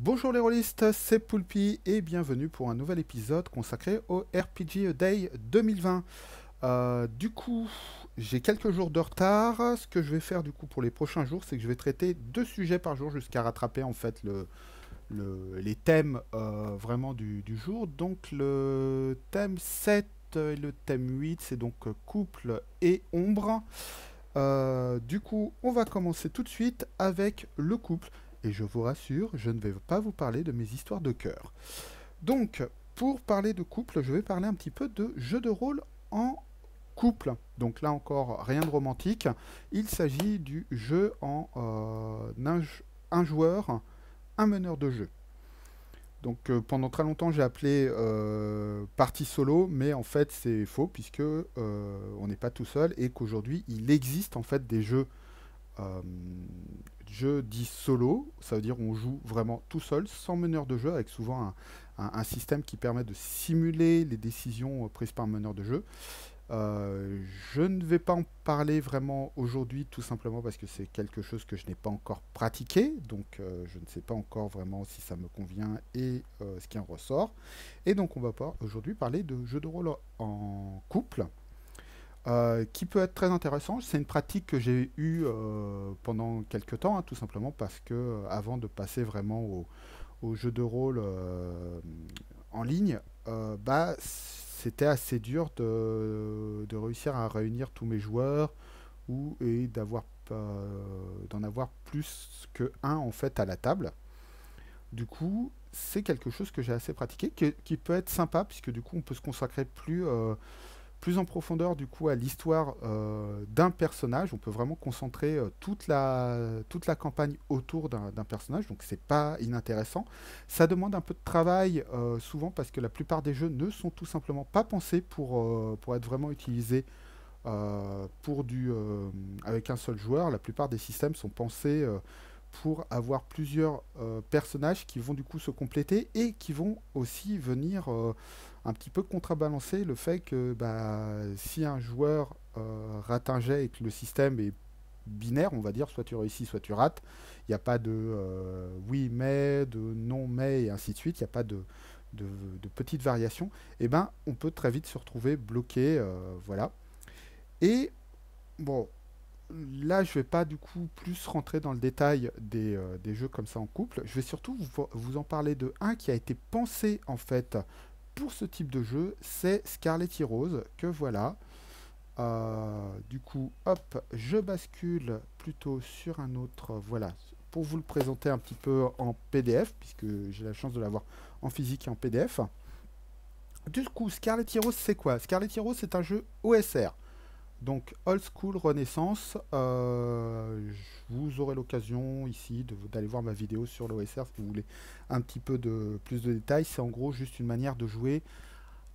Bonjour les rôlistes, c'est Poulpi et bienvenue pour un nouvel épisode consacré au RPG Day 2020. Du coup, j'ai quelques jours de retard. Ce que je vais faire du coup pour les prochains jours, c'est que je vais traiter 2 sujets par jour jusqu'à rattraper en fait les thèmes vraiment du jour. Donc le thème 7 et le thème 8, c'est donc couple et ombre. Du coup, on va commencer tout de suite avec le couple. Et je vous rassure, je ne vais pas vous parler de mes histoires de cœur. Donc, pour parler de couple, je vais parler un petit peu de jeu de rôle en couple. Donc là encore, rien de romantique. Il s'agit du jeu en un joueur, un meneur de jeu. Donc pendant très longtemps j'ai appelé partie solo, mais en fait c'est faux puisque on n'est pas tout seul et qu'aujourd'hui il existe en fait des euh, jeux dits solo, ça veut dire on joue vraiment tout seul, sans meneur de jeu, avec souvent un système qui permet de simuler les décisions prises par un meneur de jeu. Je ne vais pas en parler vraiment aujourd'hui, tout simplement parce que c'est quelque chose que je n'ai pas encore pratiqué, donc je ne sais pas encore vraiment si ça me convient et ce qui en ressort. Et donc on va pas aujourd'hui parler de jeux de rôle en couple, qui peut être très intéressant. C'est une pratique que j'ai eue pendant quelques temps, hein, tout simplement parce que avant de passer vraiment au jeu de rôle en ligne, c'était assez dur de réussir à réunir tous mes joueurs et d'en avoir plus que un en fait à la table. Du coup, c'est quelque chose que j'ai assez pratiqué, qui peut être sympa puisque du coup on peut se consacrer plus en profondeur du coup à l'histoire d'un personnage. On peut vraiment concentrer toute la campagne autour d'un personnage, donc c'est pas inintéressant. Ça demande un peu de travail souvent parce que la plupart des jeux ne sont tout simplement pas pensés pour être vraiment utilisés avec un seul joueur. La plupart des systèmes sont pensés pour avoir plusieurs personnages qui vont du coup se compléter et qui vont aussi venir un petit peu contrebalancer le fait que si un joueur rate un jet et que le système est binaire, on va dire, soit tu réussis, soit tu rates, il n'y a pas de oui mais, de non mais, et ainsi de suite, il n'y a pas de petites variations, et ben on peut très vite se retrouver bloqué, voilà. Et bon, là, je vais pas du coup plus rentrer dans le détail des jeux comme ça en couple. Je vais surtout vous en parler de un qui a été pensé en fait pour ce type de jeu. C'est Scarlet Heroes que voilà. Du coup, hop, je bascule plutôt sur un autre. Voilà, pour vous le présenter un petit peu en PDF, puisque j'ai la chance de l'avoir en physique et en PDF. Du coup, Scarlet Heroes, c'est quoi? Scarlet Heroes, c'est un jeu OSR. Donc Old School Renaissance, vous aurez l'occasion ici d'aller voir ma vidéo sur l'OSR si vous voulez un petit peu plus de détails. C'est en gros juste une manière de jouer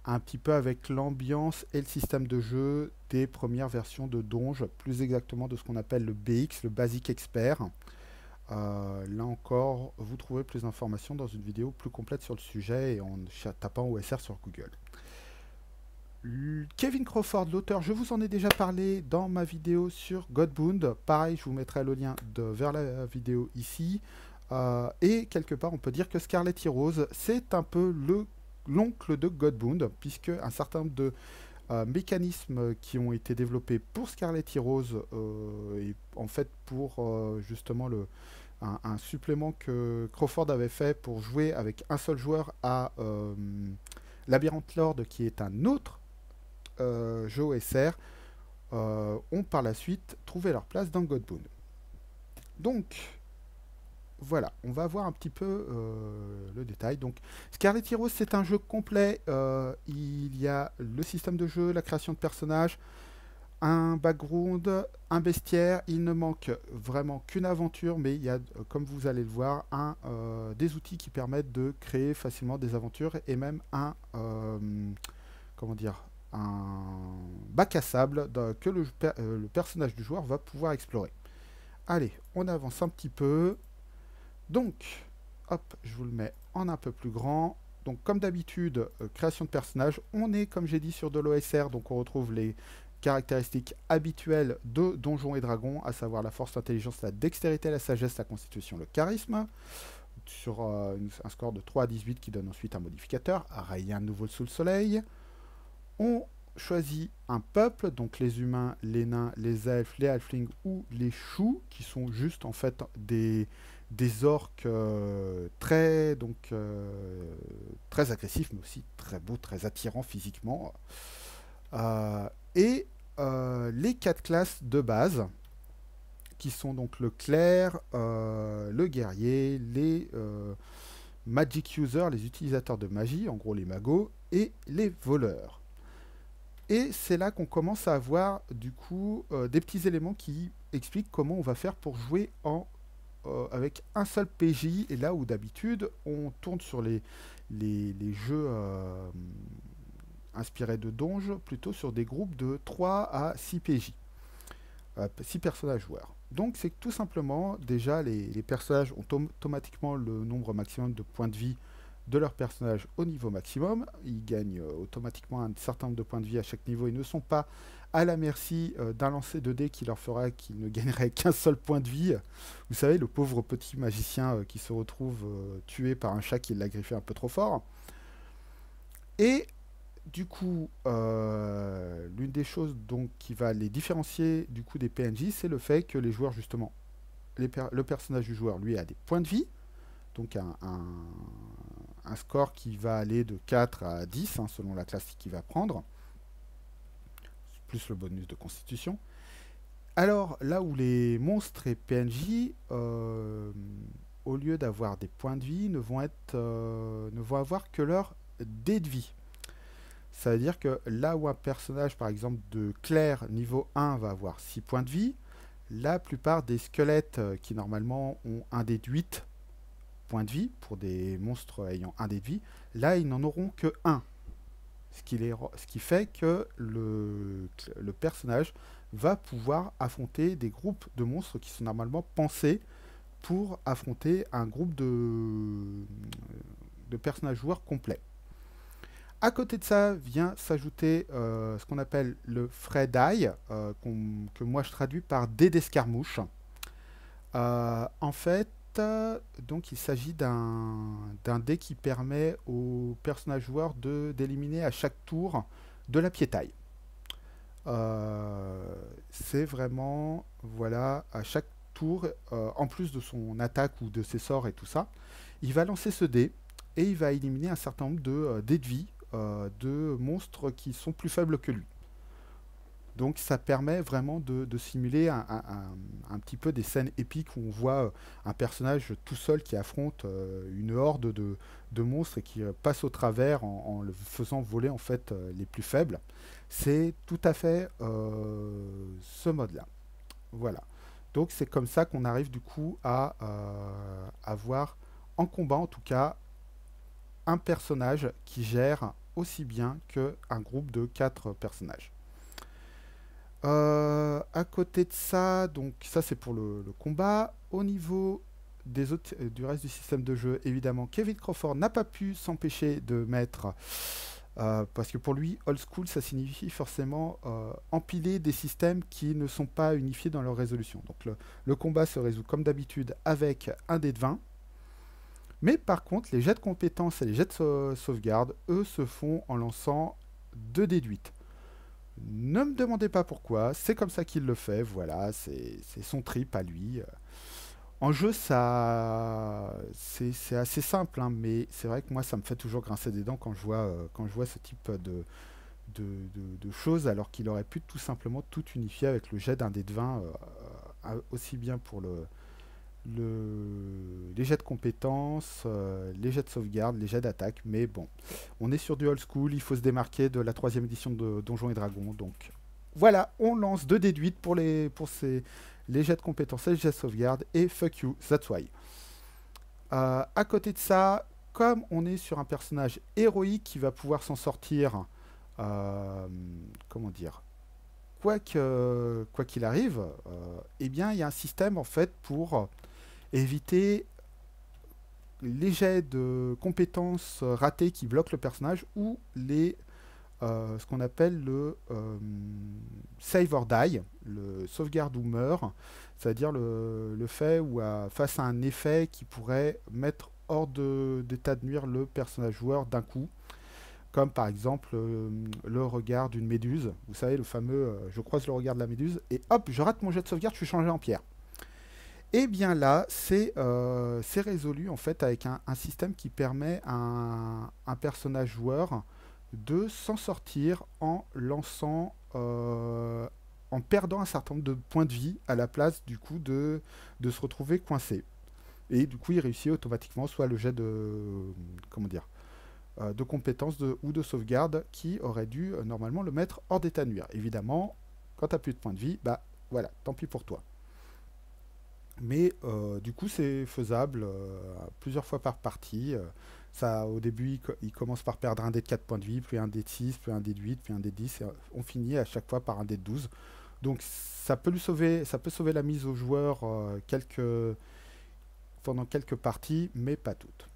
un petit peu avec l'ambiance et le système de jeu des premières versions de Donge, plus exactement de ce qu'on appelle le BX, le Basic Expert. Là encore, vous trouverez plus d'informations dans une vidéo plus complète sur le sujet et en tapant OSR sur Google. Kevin Crawford, l'auteur, je vous en ai déjà parlé dans ma vidéo sur Godbound. Pareil, je vous mettrai le lien vers la vidéo ici. Et quelque part, on peut dire que Scarlet Heroes, c'est un peu l'oncle de Godbound, puisque un certain nombre de mécanismes qui ont été développés pour Scarlet Heroes, et en fait pour justement un supplément que Crawford avait fait pour jouer avec un seul joueur à Labyrinth Lord, qui est un autre jeux OSR, ont par la suite trouvé leur place dans Godbound. Donc, voilà, on va voir un petit peu le détail. Donc, Scarlet Heroes, c'est un jeu complet. Il y a le système de jeu, la création de personnages, un background, un bestiaire. Il ne manque vraiment qu'une aventure, mais il y a, comme vous allez le voir, des outils qui permettent de créer facilement des aventures et même comment dire, un bac à sable que le personnage du joueur va pouvoir explorer. Allez, on avance un petit peu. Donc, hop, je vous le mets en un peu plus grand. Donc, comme d'habitude, création de personnage. On est, comme j'ai dit, sur de l'OSR, donc on retrouve les caractéristiques habituelles de Donjons et Dragons, à savoir la force, l'intelligence, la dextérité, la sagesse, la constitution, le charisme. sur un score de 3 à 18 qui donne ensuite un modificateur, rien de nouveau sous le soleil. On choisit un peuple, donc les humains, les nains, les elfes, les halflings ou les choux, qui sont juste en fait des orques très agressifs, mais aussi très beaux, très attirants physiquement. Et les 4 classes de base, qui sont donc le clerc, le guerrier, les magic users, les utilisateurs de magie, en gros les magos, et les voleurs. Et c'est là qu'on commence à avoir du coup des petits éléments qui expliquent comment on va faire pour jouer avec un seul PJ, et là où d'habitude on tourne sur les jeux inspirés de donges, plutôt sur des groupes de 3 à 6 PJ, 6 personnages joueurs. Donc c'est tout simplement, déjà les personnages ont automatiquement le nombre maximum de points de vie de leur personnage au niveau maximum. Ils gagnent automatiquement un certain nombre de points de vie à chaque niveau. Ils ne sont pas à la merci d'un lancer de dés qui leur fera qu'ils ne gagneraient qu'un seul point de vie. Vous savez, le pauvre petit magicien qui se retrouve tué par un chat qui l'a griffé un peu trop fort. Et du coup, l'une des choses donc qui va les différencier du coup des PNJ, c'est le fait que les joueurs, justement, le personnage du joueur, lui, a des points de vie, donc un score qui va aller de 4 à 10, hein, selon la classe qu'il va prendre, plus le bonus de constitution. Alors, là où les monstres et PNJ, au lieu d'avoir des points de vie, ne vont avoir que leur dés de vie. Ça veut dire que là où un personnage, par exemple, de clerc niveau 1 va avoir 6 points de vie, la plupart des squelettes qui normalement ont un dé de 8 points de vie, pour des monstres ayant un dé de vie, là ils n'en auront que 1. Ce qui fait que le personnage va pouvoir affronter des groupes de monstres qui sont normalement pensés pour affronter un groupe de personnages joueurs complets. À côté de ça, vient s'ajouter ce qu'on appelle le fray die, que moi je traduis par dé d'escarmouche. En fait, donc il s'agit d'un dé qui permet au personnage joueur d'éliminer à chaque tour de la piétaille. C'est vraiment, voilà, à chaque tour, en plus de son attaque ou de ses sorts et tout ça, il va lancer ce dé et il va éliminer un certain nombre de dés de vie de monstres qui sont plus faibles que lui. Donc ça permet vraiment de simuler un petit peu des scènes épiques où on voit un personnage tout seul qui affronte une horde de monstres et qui passe au travers en le faisant voler en fait les plus faibles. C'est tout à fait ce mode-là. Voilà. Donc c'est comme ça qu'on arrive du coup à avoir en combat en tout cas un personnage qui gère aussi bien qu'un groupe de 4 personnages. À côté de ça, donc ça c'est pour le combat. Au niveau des autres, du reste du système de jeu, évidemment, Kevin Crawford n'a pas pu s'empêcher de mettre, parce que pour lui, old school, ça signifie forcément empiler des systèmes qui ne sont pas unifiés dans leur résolution. Donc le combat se résout comme d'habitude avec un dé de 20. Mais par contre, les jets de compétences et les jets de sauvegarde, eux, se font en lançant 2 dés de 8. Ne me demandez pas pourquoi, c'est comme ça qu'il le fait, voilà, c'est son trip à lui. En jeu, ça, c'est assez simple, hein, mais c'est vrai que moi, ça me fait toujours grincer des dents quand je vois ce type de choses, alors qu'il aurait pu tout simplement tout unifier avec le jet d'un dé de 20, aussi bien pour les jets de compétences, les jets de sauvegarde, les jets d'attaque, mais bon, on est sur du old school, il faut se démarquer de la 3e édition de Donjons et Dragons, donc voilà, on lance 2 dés de 8 pour les jets de compétences et les jets de sauvegarde, et fuck you, that's why. À côté de ça, comme on est sur un personnage héroïque qui va pouvoir s'en sortir, comment dire, quoi qu'il arrive, eh bien il y a un système en fait pour éviter les jets de compétences ratés qui bloquent le personnage ou ce qu'on appelle le save or die, le sauvegarde ou meurt, c'est-à-dire le fait où face à un effet qui pourrait mettre hors d'état de nuire le personnage joueur d'un coup, comme par exemple le regard d'une méduse. Vous savez, le fameux je croise le regard de la méduse et hop, je rate mon jet de sauvegarde, je suis changé en pierre. Et bien là, c'est résolu en fait avec un système qui permet à un personnage joueur de s'en sortir en lançant, en perdant un certain nombre de points de vie à la place du coup de se retrouver coincé. Et du coup, il réussit automatiquement soit le jet comment dire, de compétences ou de sauvegarde qui aurait dû normalement le mettre hors d'état de nuire. Évidemment, quand tu n'as plus de points de vie, bah voilà, tant pis pour toi. Mais du coup, c'est faisable plusieurs fois par partie. Ça, au début, il commence par perdre un dé de 4 points de vie, puis un dé de 6, puis un dé de 8, puis un dé de 10. Et on finit à chaque fois par un dé de 12. Donc ça peut sauver la mise au joueur pendant quelques parties, mais pas toutes.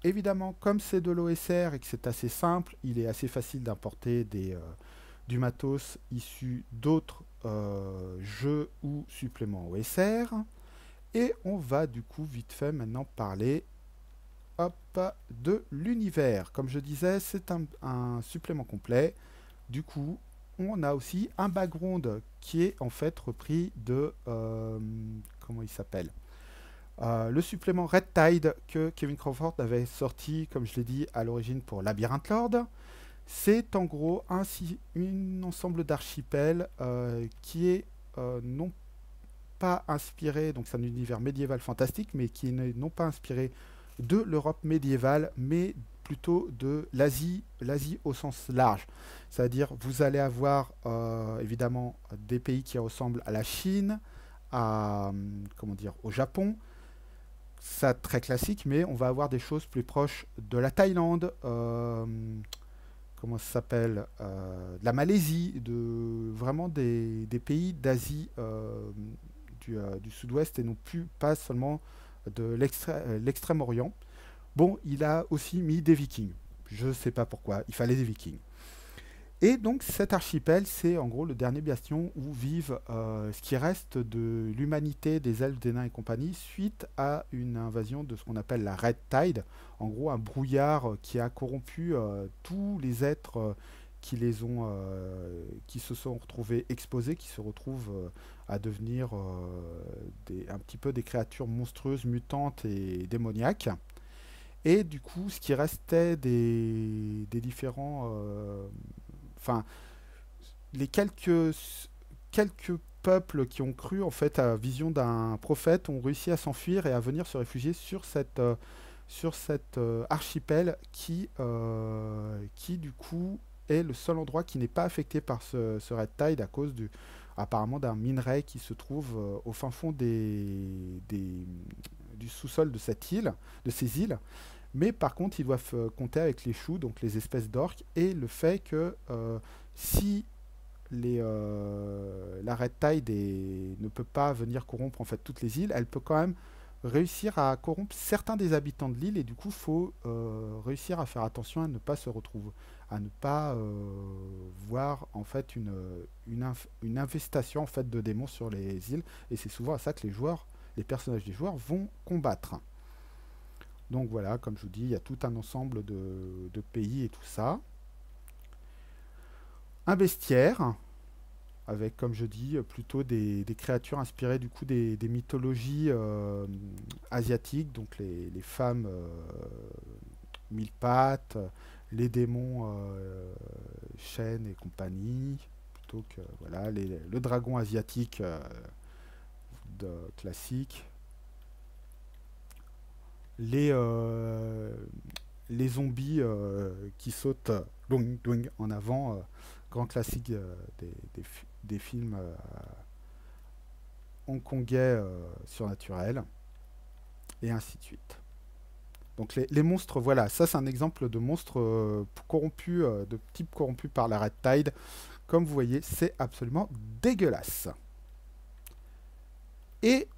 Évidemment, comme c'est de l'OSR et que c'est assez simple, il est assez facile d'importer du matos issu d'autres jeux ou suppléments OSR. Et on va du coup vite fait maintenant parler hop, de l'univers. Comme je disais, c'est un supplément complet. Du coup, on a aussi un background qui est en fait repris de... comment il s'appelle le supplément Red Tide que Kevin Crawford avait sorti, comme je l'ai dit, à l'origine pour Labyrinth Lord. C'est en gros un ensemble d'archipels qui est non pas inspiré, donc c'est un univers médiéval fantastique, mais qui n'est non pas inspiré de l'Europe médiévale, mais plutôt de l'Asie au sens large. C'est-à-dire, vous allez avoir évidemment des pays qui ressemblent à la Chine, comment dire, au Japon. Ça très classique, mais on va avoir des choses plus proches de la Thaïlande, comment ça s'appelle, de la Malaisie, vraiment des pays d'Asie du sud-ouest et non plus pas seulement de l'extrême-orient. Bon, il a aussi mis des vikings. Je ne sais pas pourquoi, il fallait des vikings. Et donc cet archipel, c'est en gros le dernier bastion où vivent ce qui reste de l'humanité, des elfes, des nains et compagnie, suite à une invasion de ce qu'on appelle la Red Tide, en gros un brouillard qui a corrompu tous les êtres qui se sont retrouvés exposés, qui se retrouvent à devenir un petit peu des créatures monstrueuses, mutantes et démoniaques. Et du coup, ce qui restait des différents enfin, les quelques peuples qui ont cru en fait à la vision d'un prophète ont réussi à s'enfuir et à venir se réfugier sur cet archipel qui du coup est le seul endroit qui n'est pas affecté par ce red tide à cause apparemment d'un minerai qui se trouve au fin fond du sous-sol de ces îles. Mais par contre, ils doivent compter avec les choux, donc les espèces d'orques, et le fait que si la Red Tide ne peut pas venir corrompre en fait toutes les îles, elle peut quand même réussir à corrompre certains des habitants de l'île, et du coup, il faut réussir à faire attention à ne pas se retrouver, à ne pas voir en fait une infestation en fait de démons sur les îles, et c'est souvent à ça que les personnages des joueurs vont combattre. Donc voilà, comme je vous dis, il y a tout un ensemble de pays et tout ça. Un bestiaire, avec, comme je dis, plutôt des créatures inspirées du coup des mythologies asiatiques, donc les femmes mille pattes, les démons chênes et compagnie, plutôt que voilà, le dragon asiatique classique. Les zombies qui sautent doing, doing, en avant, grand classique des films hongkongais surnaturels, et ainsi de suite. Donc les monstres, voilà, ça c'est un exemple de monstre corrompu, de type corrompu par la Red Tide. Comme vous voyez, c'est absolument dégueulasse. Et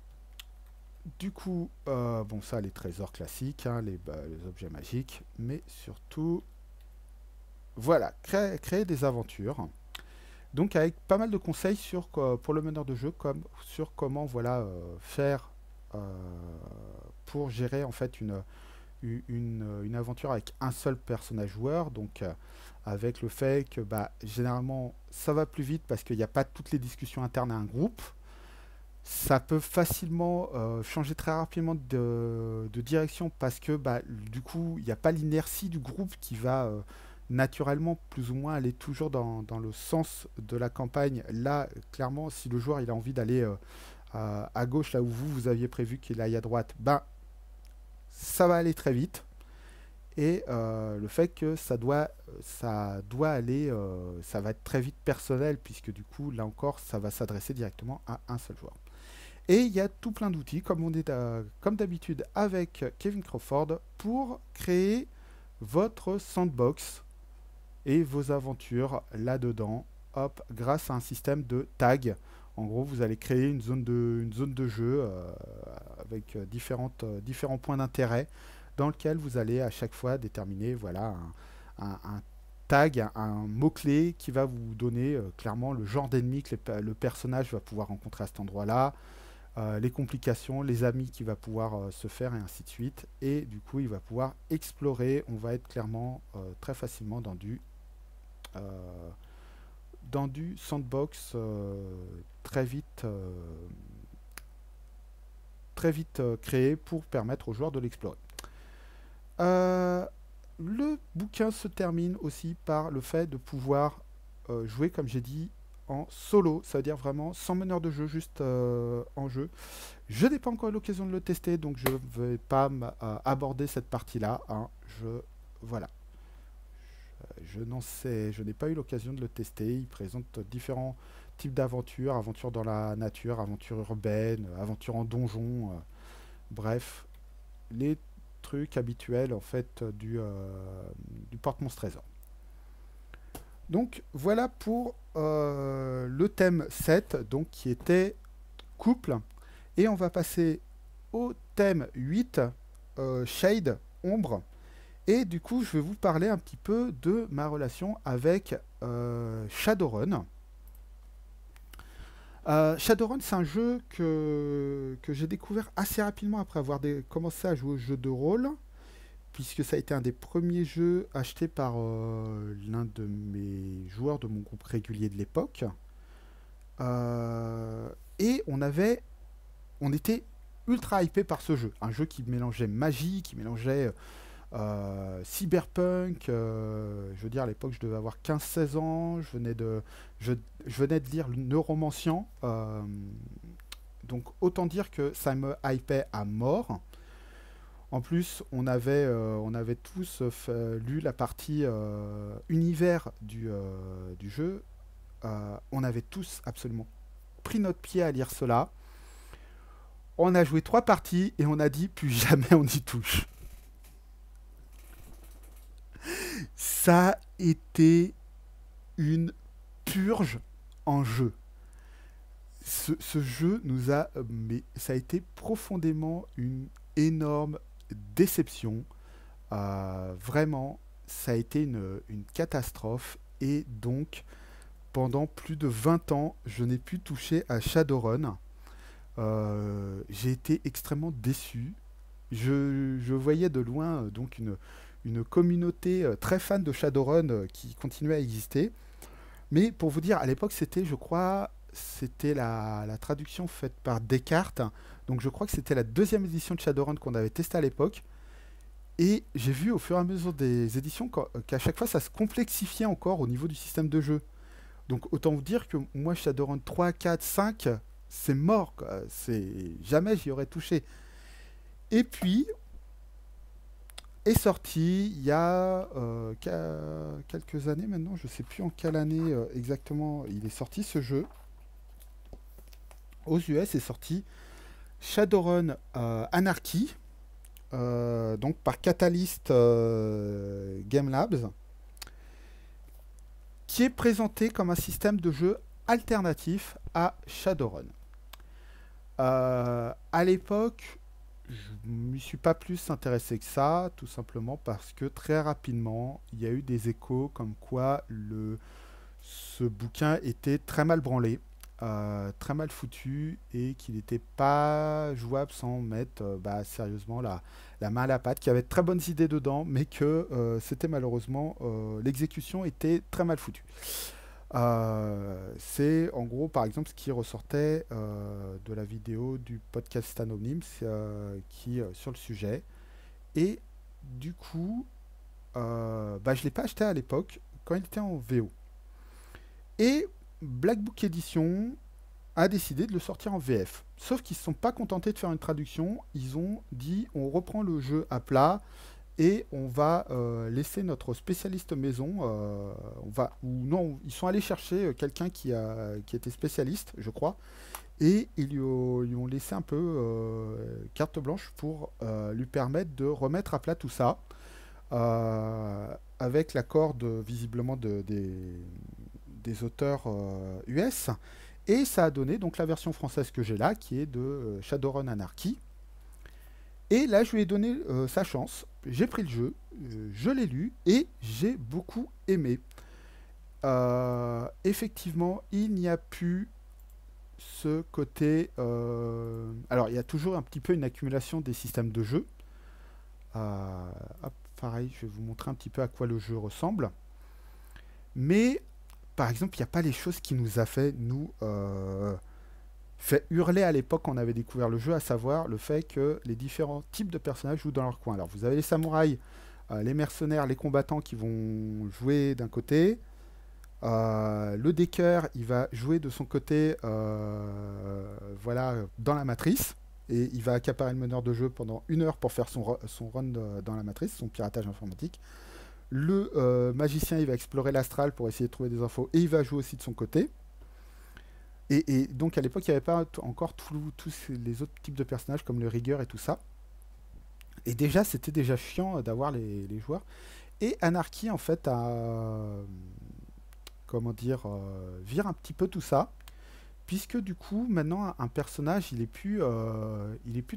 du coup, bon ça les trésors classiques, hein, les objets magiques, mais surtout, voilà, créer des aventures. Donc avec pas mal de conseils pour le meneur de jeu, comme sur comment voilà faire pour gérer en fait une aventure avec un seul personnage joueur, donc avec le fait que bah, généralement ça va plus vite parce qu'il n'y a pas toutes les discussions internes à un groupe. Ça peut facilement changer très rapidement de direction parce que bah, du coup il n'y a pas l'inertie du groupe qui va naturellement plus ou moins aller toujours dans le sens de la campagne. Là clairement si le joueur il a envie d'aller à gauche là où vous aviez prévu qu'il aille à droite, bah, ça va aller très vite. Et le fait que ça doit aller, ça va être très vite personnel, puisque du coup, là encore, ça va s'adresser directement à un seul joueur. Et il y a tout plein d'outils, comme on est comme d'habitude avec Kevin Crawford, pour créer votre sandbox et vos aventures là-dedans, hop, grâce à un système de tags. En gros, vous allez créer une zone de jeu avec différents points d'intérêt dans lequel vous allez à chaque fois déterminer voilà, un tag, un mot-clé qui va vous donner clairement le genre d'ennemi que le personnage va pouvoir rencontrer à cet endroit-là, les complications, les amis qu'il va pouvoir se faire et ainsi de suite. Et du coup, il va pouvoir explorer. On va être clairement très facilement dans du sandbox très vite créé pour permettre aux joueurs de l'explorer. Euh, le bouquin se termine aussi par le fait de pouvoir jouer, comme j'ai dit, en solo, c'est-à-dire vraiment sans meneur de jeu, juste en jeu. Je n'ai pas encore eu l'occasion de le tester, donc je ne vais pas aborder cette partie-là. Hein. Voilà. Je n'ai pas eu l'occasion de le tester. Il présente différents types d'aventures, aventures dans la nature, aventures urbaines, aventures en donjon, bref, les trucs habituels en fait du porte-monstre trésor. Donc voilà pour le thème 7, donc qui était couple. Et on va passer au thème 8, shade, ombre. Et du coup, je vais vous parler un petit peu de ma relation avec Shadowrun. Shadowrun, c'est un jeu que j'ai découvert assez rapidement après avoir commencé à jouer au jeu de rôle, puisque ça a été un des premiers jeux achetés par l'un de mes joueurs de mon groupe régulier de l'époque. Et on était ultra hypé par ce jeu. Un jeu qui mélangeait magie, qui mélangeait cyberpunk. Je veux dire, à l'époque, je devais avoir 15-16 ans. Je venais de lire Neuromancien. Donc, autant dire que ça me hypait à mort. En plus, on avait tous lu la partie univers du jeu. On avait tous absolument pris notre pied à lire cela. On a joué 3 parties et on a dit plus jamais on y touche. Ça a été une purge en jeu. Ce jeu nous a... mais ça a été profondément une énorme déception. Vraiment, ça a été une catastrophe. Et donc, pendant plus de 20 ans, je n'ai pu toucher à Shadowrun. J'ai été extrêmement déçu. Je voyais de loin donc une communauté très fan de Shadowrun qui continuait à exister. Mais pour vous dire, à l'époque, c'était, je crois, c'était la traduction faite par Descartes. Donc je crois que c'était la 2e édition de Shadowrun qu'on avait testée à l'époque. Et j'ai vu au fur et à mesure des éditions qu'à chaque fois, ça se complexifiait encore au niveau du système de jeu. Donc autant vous dire que moi, Shadowrun 3, 4, 5, c'est mort, quoi. Jamais j'y aurais touché. Et puis, est sorti il y a quelques années maintenant, je ne sais plus en quelle année exactement il est sorti ce jeu. Aux US est sorti Shadowrun Anarchy, donc par Catalyst Game Labs, qui est présenté comme un système de jeu alternatif à Shadowrun. À l'époque, je ne m'y suis pas plus intéressé que ça, tout simplement parce que très rapidement, il y a eu des échos comme quoi ce bouquin était très mal branlé. très mal foutu et qu'il n'était pas jouable sans mettre sérieusement la main à la pâte, qu'il y avait de très bonnes idées dedans, mais que c'était malheureusement l'exécution était très mal foutue. C'est en gros par exemple ce qui ressortait de la vidéo du podcast Anonyme qui sur le sujet. Et du coup, je l'ai pas acheté à l'époque quand il était en VO. Et Black Book Edition a décidé de le sortir en VF. Sauf qu'ils ne se sont pas contentés de faire une traduction. Ils ont dit on reprend le jeu à plat et on va laisser notre spécialiste maison. Ou non, ils sont allés chercher quelqu'un qui était spécialiste, je crois, et ils lui ont laissé un peu carte blanche pour lui permettre de remettre à plat tout ça. Avec l'accord visiblement des auteurs US. Et ça a donné donc la version française que j'ai là, qui est de Shadowrun Anarchy. Et là, je lui ai donné sa chance. J'ai pris le jeu, je l'ai lu et j'ai beaucoup aimé. Effectivement, il n'y a plus ce côté... Alors, il y a toujours un petit peu une accumulation des systèmes de jeu. Hop, pareil, je vais vous montrer un petit peu à quoi le jeu ressemble. Mais, par exemple, il n'y a pas les choses qui nous a fait, fait hurler à l'époque quand on avait découvert le jeu, à savoir le fait que les différents types de personnages jouent dans leur coin. Alors, vous avez les samouraïs, les mercenaires, les combattants qui vont jouer d'un côté. Le decker, il va jouer de son côté dans la matrice. Et il va accaparer le meneur de jeu pendant 1 heure pour faire son run dans la matrice, son piratage informatique. Le magicien, il va explorer l'astral pour essayer de trouver des infos et il va jouer aussi de son côté. Et donc à l'époque, il n'y avait pas encore tous les autres types de personnages comme le rigueur et tout ça. Et déjà, c'était déjà chiant d'avoir les joueurs. Et Anarchy, en fait, vire un petit peu tout ça. Puisque du coup, maintenant, un personnage, il est plus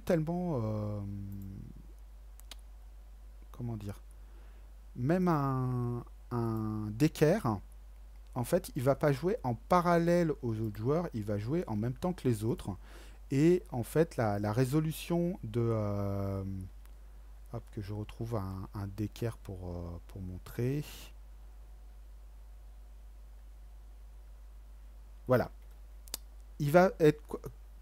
tellement... comment dire, même un d'équerre, en fait, il va pas jouer en parallèle aux autres joueurs, il va jouer en même temps que les autres. Et en fait, la résolution de... hop, que je retrouve un d'équerre pour montrer. Voilà. Il va être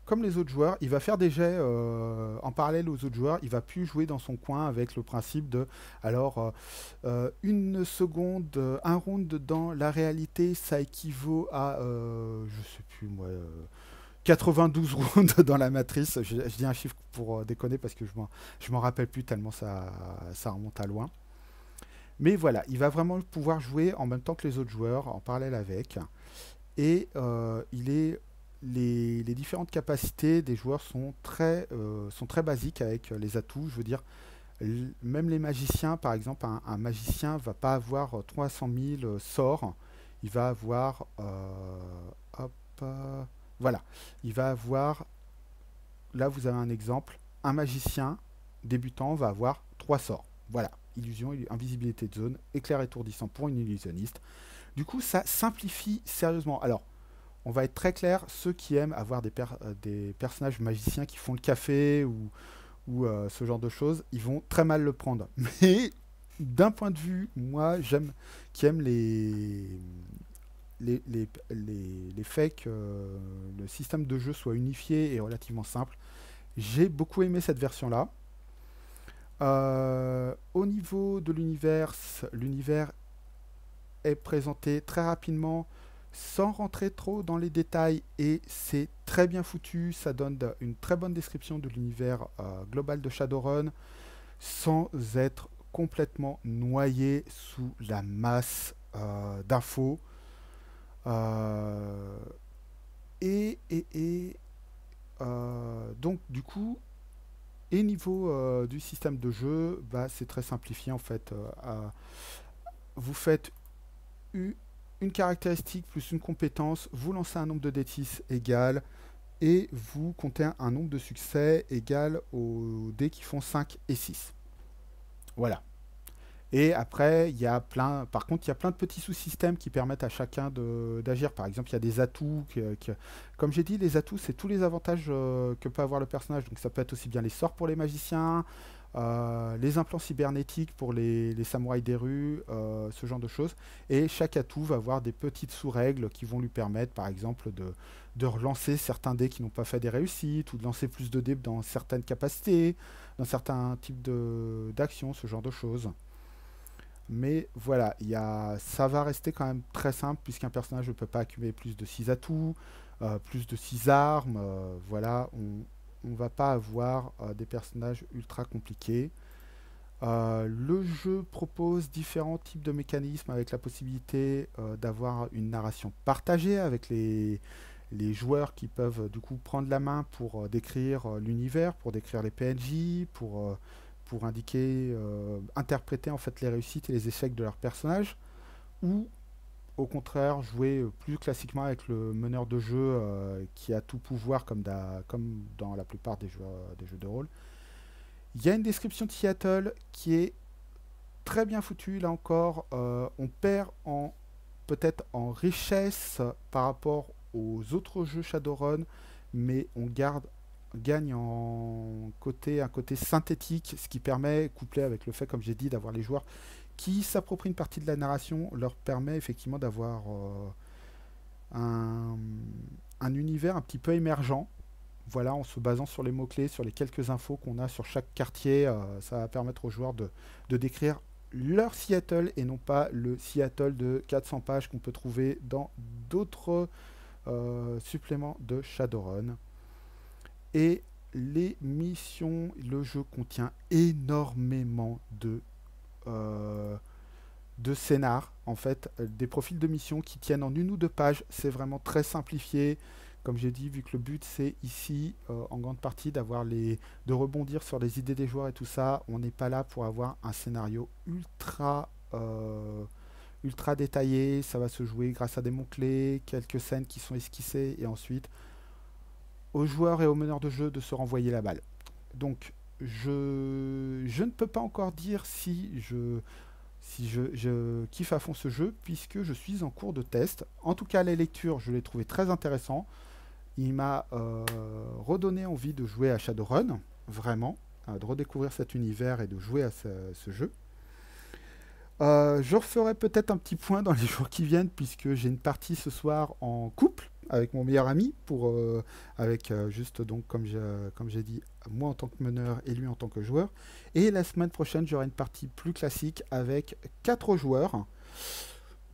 comme les autres joueurs, il va faire des jets en parallèle aux autres joueurs, il va plus jouer dans son coin avec le principe de une seconde, un round dans la réalité, ça équivaut à je sais plus moi 92 rounds dans la matrice. Je dis un chiffre pour déconner parce que je m'en rappelle plus tellement ça remonte à loin. Mais voilà, il va vraiment pouvoir jouer en même temps que les autres joueurs, en parallèle avec. Et les différentes capacités des joueurs sont très basiques avec les atouts. Je veux dire, même les magiciens, par exemple, un magicien va pas avoir 300 000 sorts. Il va avoir... voilà. Il va avoir... Là, vous avez un exemple. Un magicien débutant va avoir 3 sorts. Voilà. Illusion, invisibilité de zone, éclair étourdissant pour une illusionniste. Du coup, ça simplifie sérieusement. Alors, on va être très clair, ceux qui aiment avoir des personnages magiciens qui font le café ou ce genre de choses, ils vont très mal le prendre. Mais d'un point de vue, moi, qui aime les faits que le système de jeu soit unifié et relativement simple, j'ai beaucoup aimé cette version-là. Au niveau de l'univers est présenté très rapidement, sans rentrer trop dans les détails, et c'est très bien foutu. Ça donne une très bonne description de l'univers global de Shadowrun, sans être complètement noyé sous la masse d'infos. Donc du coup, et niveau du système de jeu, c'est très simplifié en fait. Vous faites une caractéristique plus une compétence, vous lancez un nombre de D6 égal, et vous comptez un nombre de succès égal aux dés qui font 5 et 6. Voilà. Et après, il y a plein, par contre, il y a plein de petits sous-systèmes qui permettent à chacun d'agir. Par exemple, il y a des atouts. Comme j'ai dit, les atouts, c'est tous les avantages que peut avoir le personnage. Donc ça peut être aussi bien les sorts pour les magiciens, les implants cybernétiques pour les samouraïs des rues, ce genre de choses. Et chaque atout va avoir des petites sous-règles qui vont lui permettre, par exemple, de relancer certains dés qui n'ont pas fait des réussites, ou de lancer plus de dés dans certaines capacités, dans certains types d'actions, ce genre de choses. Mais voilà, ça va rester quand même très simple puisqu'un personnage ne peut pas accumuler plus de 6 atouts, plus de 6 armes. Voilà, on ne va pas avoir des personnages ultra compliqués. Le jeu propose différents types de mécanismes avec la possibilité d'avoir une narration partagée avec les joueurs qui peuvent du coup prendre la main pour décrire l'univers, pour décrire les PNJ, pour indiquer, interpréter en fait les réussites et les échecs de leurs personnages, ou au contraire jouer plus classiquement avec le meneur de jeu qui a tout pouvoir comme dans la plupart des jeux de rôle. Il y a une description de Seattle qui est très bien foutue, là encore. On perd peut-être en richesse par rapport aux autres jeux Shadowrun, mais on gagne un côté synthétique, ce qui permet, couplé avec le fait, comme j'ai dit, d'avoir les joueurs qui s'approprient une partie de la narration, leur permet effectivement d'avoir un, un univers un petit peu émergent. Voilà, en se basant sur les mots-clés, sur les quelques infos qu'on a sur chaque quartier, ça va permettre aux joueurs de décrire leur Seattle et non pas le Seattle de 400 pages qu'on peut trouver dans d'autres suppléments de Shadowrun. Et les missions, le jeu contient énormément de scénar, en fait, des profils de missions qui tiennent en une ou deux pages. C'est vraiment très simplifié. Comme j'ai dit, vu que le but c'est ici, en grande partie, de rebondir sur les idées des joueurs et tout ça, on n'est pas là pour avoir un scénario ultra détaillé. Ça va se jouer grâce à des mots-clés, quelques scènes qui sont esquissées, et ensuite aux joueurs et aux meneurs de jeu de se renvoyer la balle. Donc, je ne peux pas encore dire si je kiffe à fond ce jeu, puisque je suis en cours de test. En tout cas, les lectures, je l'ai trouvé très intéressant. Il m'a redonné envie de jouer à Shadowrun, vraiment, de redécouvrir cet univers et de jouer à ce jeu. Je referai peut-être un petit point dans les jours qui viennent, puisque j'ai une partie ce soir en couple avec mon meilleur ami, avec juste donc, comme j'ai dit, moi en tant que meneur et lui en tant que joueur. Et la semaine prochaine, j'aurai une partie plus classique avec 4 joueurs.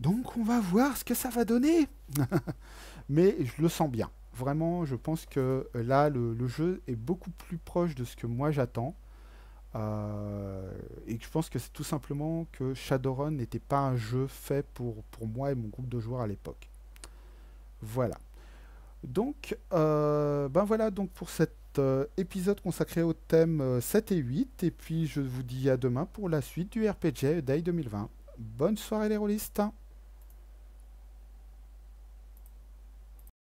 Donc on va voir ce que ça va donner. Mais je le sens bien. Vraiment, je pense que là, le jeu est beaucoup plus proche de ce que moi j'attends. Et je pense que c'est tout simplement que Shadowrun n'était pas un jeu fait pour moi et mon groupe de joueurs à l'époque. Voilà. Donc, ben voilà donc pour cet épisode consacré au thème 7 et 8. Et puis je vous dis à demain pour la suite du RPG Day 2020. Bonne soirée les rôlistes.